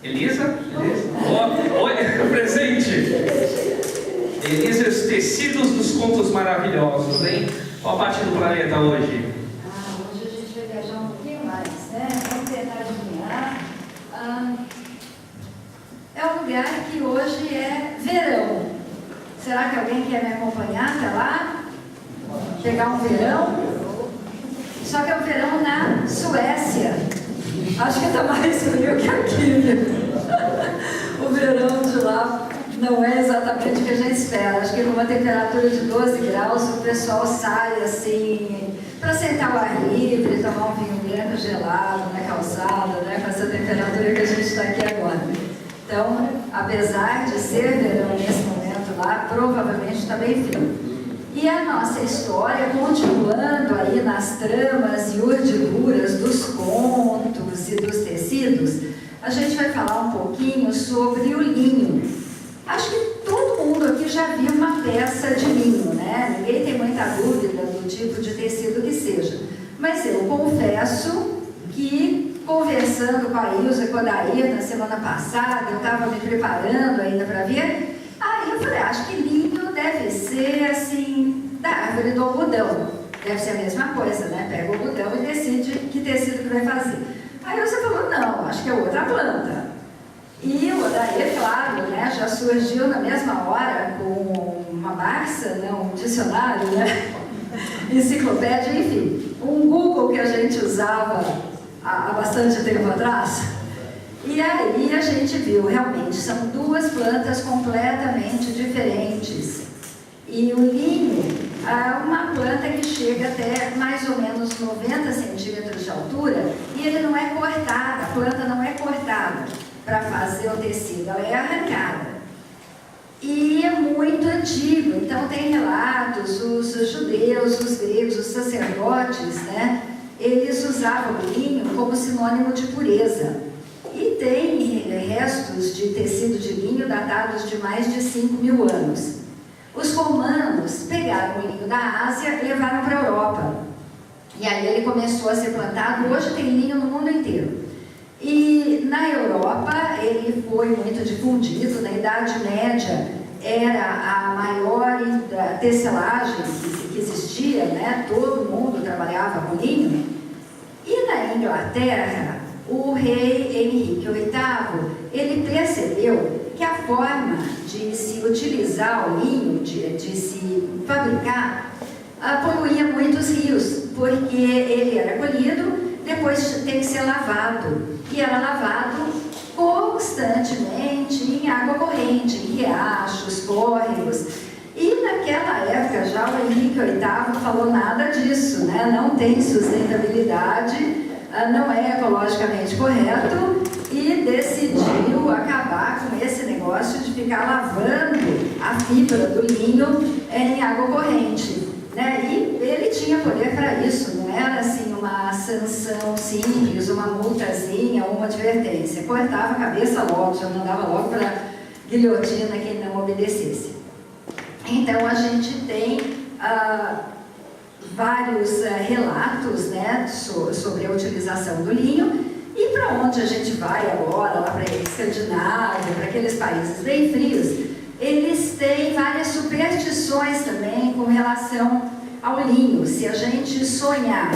Elisa? Oi, presente. Elisa, os tecidos dos contos maravilhosos, hein? Qual a parte do planeta hoje? Hoje a gente vai viajar um pouquinho mais, né? Vamos tentar adivinhar. É um lugar que hoje é verão. Será que alguém quer me acompanhar até lá? Pegar um verão? Só que é um verão na Suécia. Acho que está mais frio que aqui. O verão de lá não é exatamente o que a gente espera. Acho que com uma temperatura de 12 graus o pessoal sai assim para sentar ao ar livre, tomar um vinho branco gelado na calçada, né, com essa temperatura que a gente está aqui agora. Então, apesar de ser verão nesse momento lá, provavelmente está bem frio. E a nossa história, continuando aí nas tramas e urdiduras dos contos e dos tecidos, a gente vai falar um pouquinho sobre o linho. Acho que todo mundo aqui já viu uma peça de linho, né? Ninguém tem muita dúvida do tipo de tecido que seja. Mas eu confesso que, conversando com a Ilza e com a Dair na semana passada, eu estava me preparando ainda para ver, aí eu falei, acho que linho deve ser assim, da árvore do algodão. Deve ser a mesma coisa, né? Pega o algodão e decide que tecido que vai fazer. Aí você falou, não, acho que é outra planta. E o Odair, claro, né, já surgiu na mesma hora com uma Barça, né, um dicionário, né, enciclopédia, enfim, um Google que a gente usava há bastante tempo atrás. E aí a gente viu, realmente, são duas plantas completamente diferentes. E o linho é uma planta que chega até mais ou menos 90 centímetros de altura e ele não é cortado, a planta não é cortada para fazer o tecido, ela é arrancada. E é muito antigo, então tem relatos, os judeus, os gregos, os sacerdotes, né, eles usavam o linho como sinônimo de pureza. E tem restos de tecido de linho datados de mais de 5.000 anos. Os romanos pegaram o linho da Ásia e levaram para a Europa. E aí ele começou a ser plantado, hoje tem linho no mundo inteiro. E na Europa ele foi muito difundido, na Idade Média era a maior tecelagem que existia, né? Todo mundo trabalhava com linho. E na Inglaterra, o rei Henrique VIII, ele percebeu que a forma de se utilizar o linho, de se fabricar, poluía muitos rios, porque ele era colhido, depois tem que ser lavado, e era lavado constantemente em água corrente, em riachos, córregos. E naquela época já o Henrique VIII falou nada disso, né? Não tem sustentabilidade, não é ecologicamente correto, e decidiu acabar com esse negócio de ficar lavando a fibra do linho em água corrente, né? E ele tinha poder para isso, não era assim uma sanção simples, uma multazinha ou uma advertência. Cortava a cabeça logo, já mandava logo para a guilhotina quem não obedecesse. Então a gente tem vários relatos, né, sobre a utilização do linho. E para onde a gente vai agora, lá para a Escandinávia, para aqueles países bem frios, eles têm várias superstições também com relação ao linho. Se a gente sonhar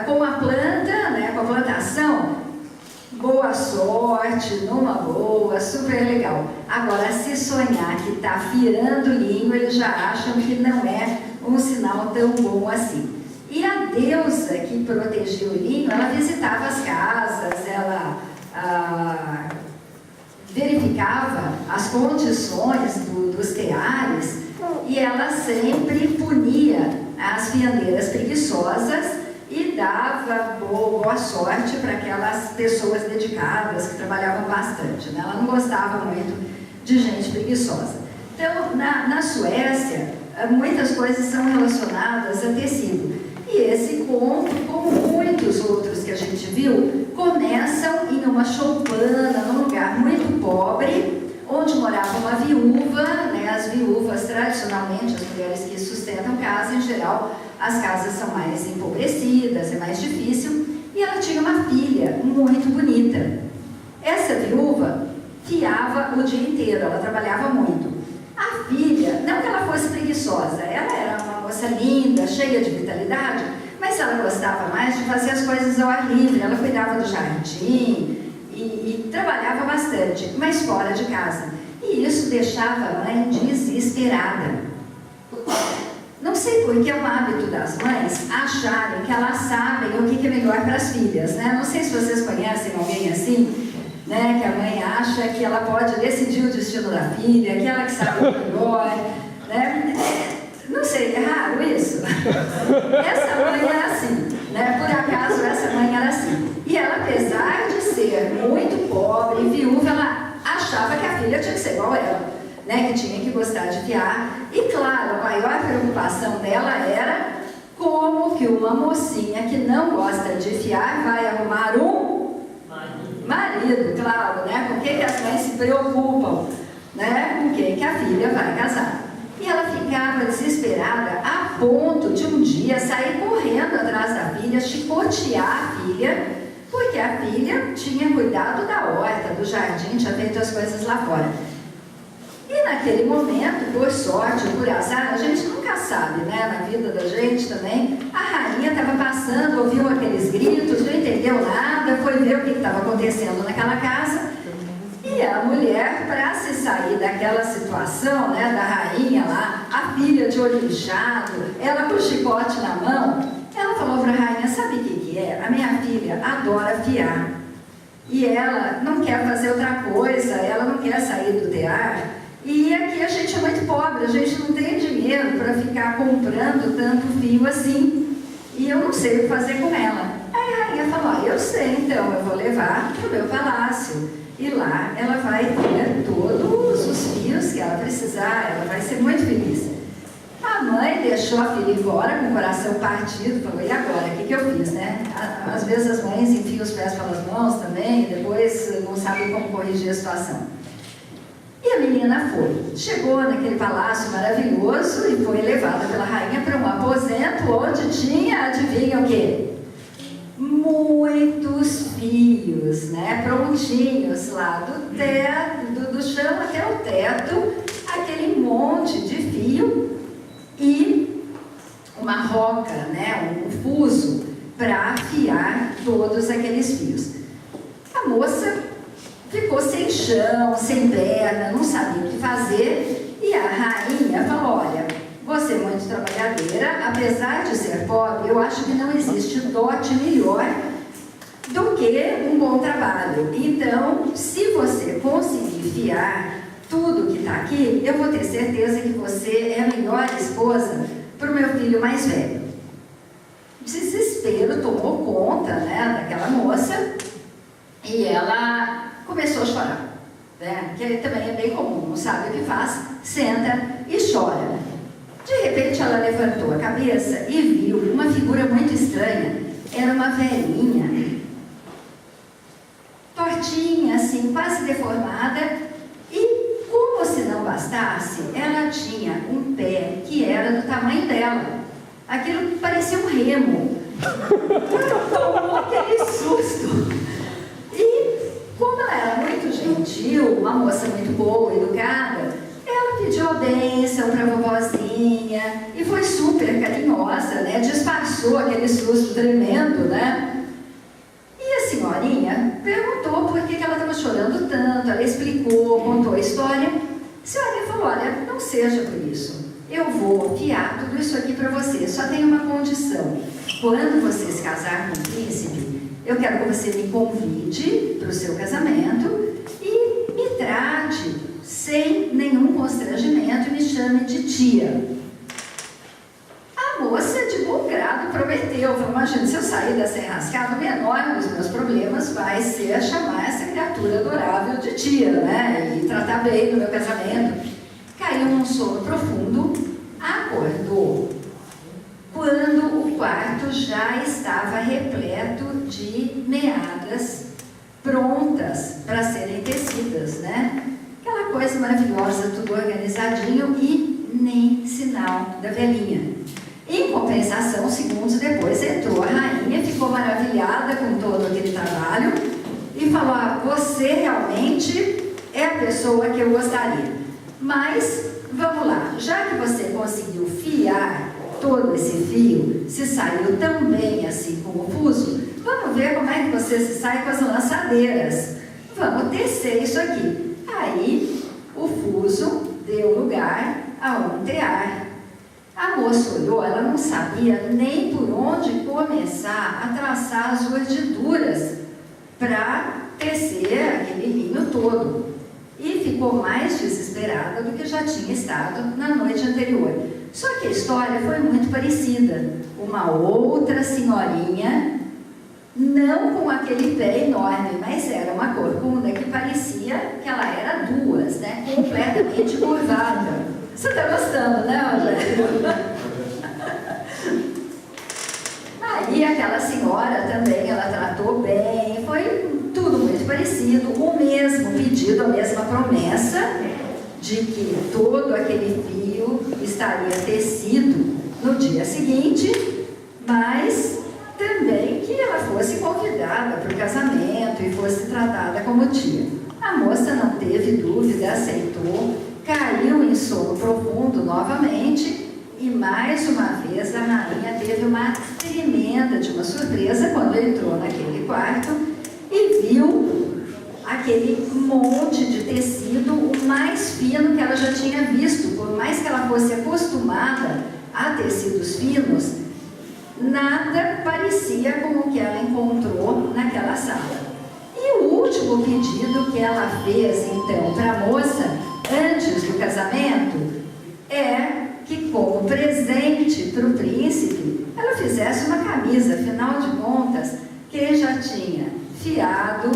com a planta, né, com a plantação, boa sorte, numa boa, super legal. Agora, se sonhar que está firando linho, eles já acham que não é um sinal tão bom assim. E a deusa que protegia o linho, ela visitava as casas, ela verificava as condições dos teares e ela sempre punia as fiandeiras preguiçosas e dava boa sorte para aquelas pessoas dedicadas que trabalhavam bastante, né? Ela não gostava muito de gente preguiçosa. Então, na Suécia, muitas coisas são relacionadas a tecido. E esse conto, como muitos outros que a gente viu, começam em uma choupana, num lugar muito pobre, onde morava uma viúva, né? As viúvas, tradicionalmente, as mulheres que sustentam casa, em geral, as casas são mais empobrecidas, é mais difícil, e ela tinha uma filha muito bonita. Essa viúva fiava o dia inteiro, ela trabalhava muito. A filha, não que ela fosse preguiçosa, ela era uma moça linda, cheia de vitalidade, mas ela gostava mais de fazer as coisas ao ar livre. Ela cuidava do jardim e trabalhava bastante, mas fora de casa. E isso deixava a mãe desesperada. Não sei por que é um hábito das mães acharem que elas sabem o que é melhor para as filhas, né? Não sei se vocês conhecem alguém assim, né? Que a mãe acha que ela pode decidir o destino da filha, que ela que sabe o melhor, né? Não sei, é raro isso? Essa mãe era assim, né? Por acaso essa mãe era assim. E ela, apesar de ser muito pobre e viúva, ela achava que a filha tinha que ser igual a ela, né? Que tinha que gostar de fiar. E claro, a maior preocupação dela era como que uma mocinha que não gosta de fiar vai arrumar um marido, claro, né? Com quem que as mães se preocupam, né? Com quem que a filha vai casar. E ela ficava desesperada a ponto de um dia sair correndo atrás da filha, chicotear a filha, porque a filha tinha cuidado da horta, do jardim, tinha feito as coisas lá fora. E naquele momento, por sorte ou por azar, a gente nunca sabe, né? Na vida da gente também, a rainha estava passando, ouviu aqueles gritos, não entendeu nada, foi ver o que estava acontecendo naquela casa. E a mulher, para se sair daquela situação, né, da rainha lá, a filha de olho inchado, ela com o chicote na mão, ela falou para a rainha: sabe o que é? A minha filha adora fiar. E ela não quer fazer outra coisa, ela não quer sair do tear. E aqui a gente é muito pobre, a gente não tem dinheiro para ficar comprando tanto fio assim. E eu não sei o que fazer com ela. Aí a rainha falou: eu sei, então eu vou levar para o meu palácio. E lá ela vai ter todos os fios que ela precisar, ela vai ser muito feliz. A mãe deixou a filha embora com o coração partido, falou: e agora? O que eu fiz, né? Às vezes as mães enfiam os pés pelas mãos também, e depois não sabem como corrigir a situação. E a menina foi. Chegou naquele palácio maravilhoso e foi levada pela rainha para um aposento onde tinha, adivinha o quê? Muitos fios, né? Prontinhos lá do teto, do chão até o teto, aquele monte de fio e uma roca, né? Um fuso para afiar todos aqueles fios. A moça ficou sem chão, sem perna, não sabia o que fazer, e a rainha falou: olha, você é muito trabalhadeira, apesar de ser pobre, eu acho que não existe dote melhor do que um bom trabalho. Então, se você conseguir fiar tudo que está aqui, eu vou ter certeza que você é a melhor esposa para o meu filho mais velho. Desespero tomou conta, né, daquela moça, e ela começou a chorar, né, que também é bem comum, não sabe o que faz, senta e chora. De repente ela levantou a cabeça e viu uma figura muito estranha. Era uma velhinha, tortinha assim, quase deformada, e como se não bastasse, ela tinha um pé que era do tamanho dela. Aquilo parecia um remo. Ela tomou aquele susto. E como ela era muito gentil, uma moça muito boa, educada, ela pediu a bênção para a vovozinha e foi super carinhosa, né? Disfarçou aquele susto tremendo, né? E a senhorinha perguntou por que ela estava chorando tanto. Ela explicou, contou a história. A senhorinha falou: olha, não seja por isso. Eu vou fiar tudo isso aqui para você. Só tem uma condição. Quando você se casar com o príncipe, eu quero que você me convide para o seu casamento e me trate sem nenhum constrangimento e me chame de tia. A moça, de bom grado, prometeu. Falou: imagina, se eu sair dessa enrascada, o menor dos meus problemas vai ser chamar essa criatura adorável de tia, né? E tratar bem do meu casamento. Caiu num sono profundo, acordou quando o quarto já estava repleto de meadas prontas para serem tecidas, né? Aquela coisa maravilhosa, tudo organizadinho, e nem sinal da velhinha. Em compensação, segundos depois, entrou a rainha, ficou maravilhada com todo aquele trabalho e falou: ah, você realmente é é a pessoa que eu gostaria. Mas, vamos lá, já que você conseguiu fiar todo esse fio, se saiu tão bem assim com o fuso, vamos ver como é que você se sai com as lançadeiras. Vamos tecer isso aqui. Aí, o fuso deu lugar a um tear. A moça olhou, ela não sabia nem por onde começar a traçar as urdiduras para tecer aquele linho todo. E ficou mais desesperada do que já tinha estado na noite anterior. Só que a história foi muito parecida. Uma outra senhorinha, não com aquele pé enorme, mas era uma corcunda que parecia que ela era duas, né? Completamente curvada. Você está gostando, né, Rogério? Aí aquela senhora também, ela tratou bem, foi tudo muito parecido, o mesmo pedido, a mesma promessa de que todo aquele fio estaria tecido no dia seguinte, mas também que ela fosse convidada para o casamento e fosse tratada como tia. A moça não teve dúvida, aceitou, caiu em sono profundo novamente e mais uma vez a rainha teve uma tremenda de uma surpresa quando entrou naquele quarto e viu aquele monte de tecido, o mais fino que ela já tinha visto. Por mais que ela fosse acostumada a tecidos finos, nada parecia com o que ela encontrou naquela sala. E o último pedido que ela fez então para a moça antes do casamento é que, como presente para o príncipe, ela fizesse uma camisa, afinal de contas, que ele já tinha fiado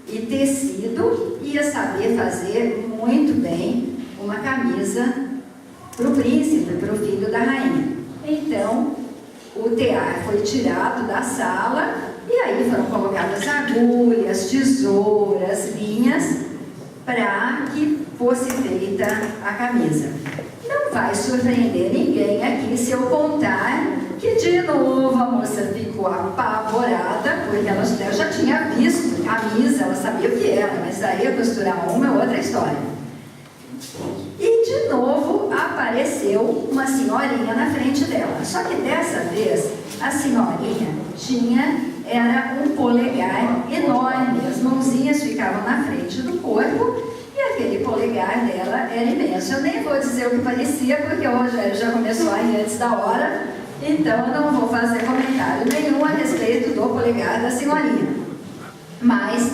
e tecido, ia saber fazer muito bem uma camisa para o príncipe, para o filho da rainha. Então, o tear foi tirado da sala e aí foram colocadas agulhas, tesouras, linhas, para que fosse feita a camisa. Não vai surpreender ninguém aqui se eu contar que de novo a moça ficou apavorada, porque ela já tinha visto camisa, ela sabia o que era, mas daí a costurar uma é outra história. E de novo apareceu uma senhorinha na frente dela, só que dessa vez a senhorinha era um polegar enorme, as mãozinhas ficavam na frente do corpo e aquele polegar dela era imenso. Eu nem vou dizer o que parecia, porque o Rogério já começou aí antes da hora, então eu não vou fazer comentário nenhum a respeito do polegar da senhorinha. Mas,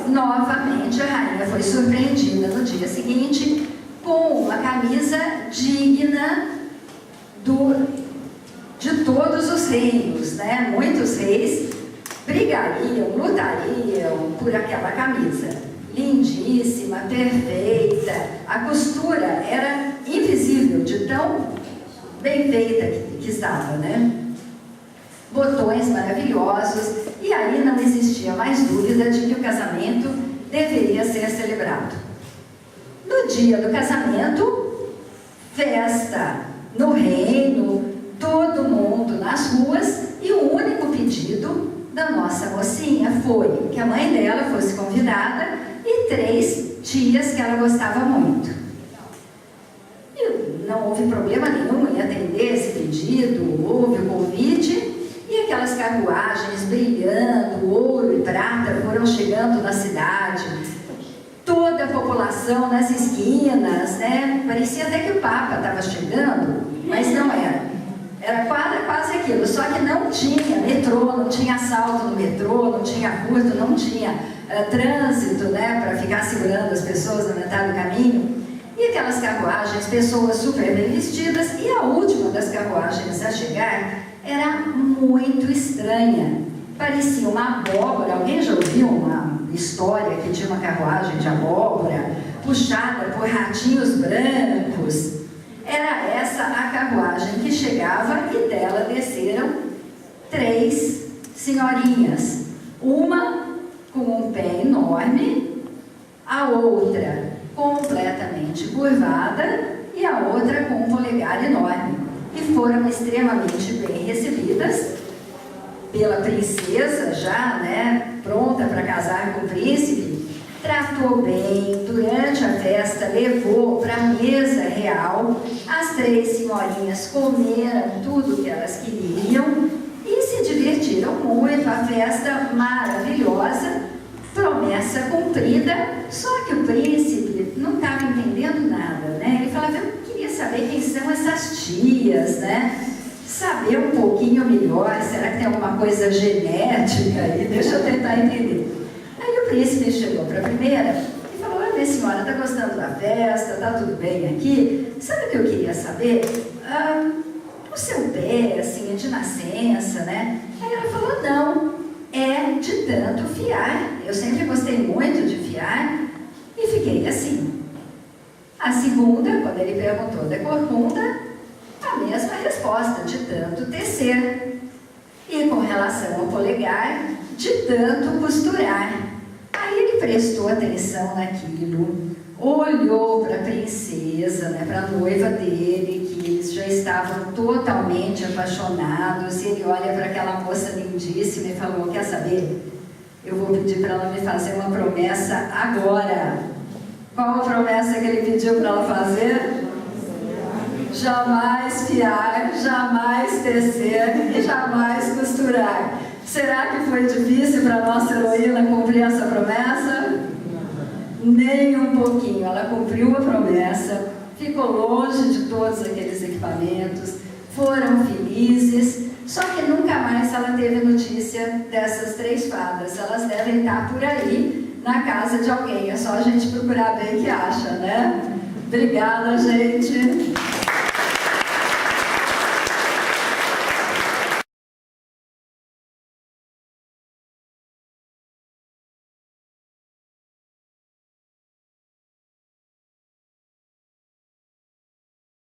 novamente, a rainha foi surpreendida no dia seguinte com uma camisa digna de todos os reinos, né? Muitos reis brigariam, lutariam por aquela camisa. Lindíssima, perfeita, a costura era invisível de tão bem feita que estava, né? Botões maravilhosos, e aí não existia mais dúvida de que o casamento deveria ser celebrado. No dia do casamento, festa no reino, todo mundo nas ruas, e o único pedido da nossa mocinha foi que a mãe dela fosse convidada e 3 tias que ela gostava muito. E não houve problema nenhum em atender esse pedido, houve o convite, e aquelas carruagens brilhando, ouro e prata foram chegando na cidade. Toda a população nas esquinas, né? Parecia até que o Papa estava chegando, mas não era. Era quase aquilo, só que não tinha metrô, não tinha assalto no metrô, não tinha furto, não tinha trânsito, né, para ficar segurando as pessoas na metade do caminho. E aquelas carruagens, pessoas super bem vestidas, e a última das carruagens a chegar era muito estranha. Parecia uma abóbora. Alguém já ouviu uma história que tinha uma carruagem de abóbora puxada por ratinhos brancos? Era essa a carruagem que chegava e dela desceram 3 senhorinhas. Uma com um pé enorme, a outra completamente curvada e a outra com um polegar enorme. E foram extremamente bem recebidas pela princesa já, né, pronta para casar com o príncipe. tratou bem, durante a festa levou para a mesa real, as 3 senhorinhas comeram tudo que elas queriam e se divertiram muito, a festa maravilhosa, promessa cumprida, só que o príncipe não estava entendendo nada, né? Ele falava, eu queria saber quem são essas tias, né? Saber um pouquinho melhor, será que tem alguma coisa genética aí? Deixa eu tentar entender. Aí o príncipe chegou para a primeira e falou, olha, senhora, está gostando da festa, está tudo bem aqui? Sabe o que eu queria saber? O seu pé, assim, é de nascença, né? Aí ela falou, não, é de tanto fiar. Eu sempre gostei muito de fiar e fiquei assim. A segunda, quando ele perguntou da corcunda, a mesma resposta, de tanto tecer. E com relação ao polegar, de tanto costurar. Aí ele prestou atenção naquilo, olhou para a princesa, né, para a noiva dele, que eles já estavam totalmente apaixonados, e ele olha para aquela moça lindíssima e falou, quer saber? Eu vou pedir para ela me fazer uma promessa agora. Qual a promessa que ele pediu para ela fazer? Jamais fiar, jamais tecer e jamais costurar. Será que foi difícil para a nossa heroína cumprir essa promessa? Nem um pouquinho. Ela cumpriu a promessa, ficou longe de todos aqueles equipamentos, foram felizes, só que nunca mais ela teve notícia dessas 3 fadas. Elas devem estar por aí, na casa de alguém. É só a gente procurar bem que acha, né? Obrigada, gente!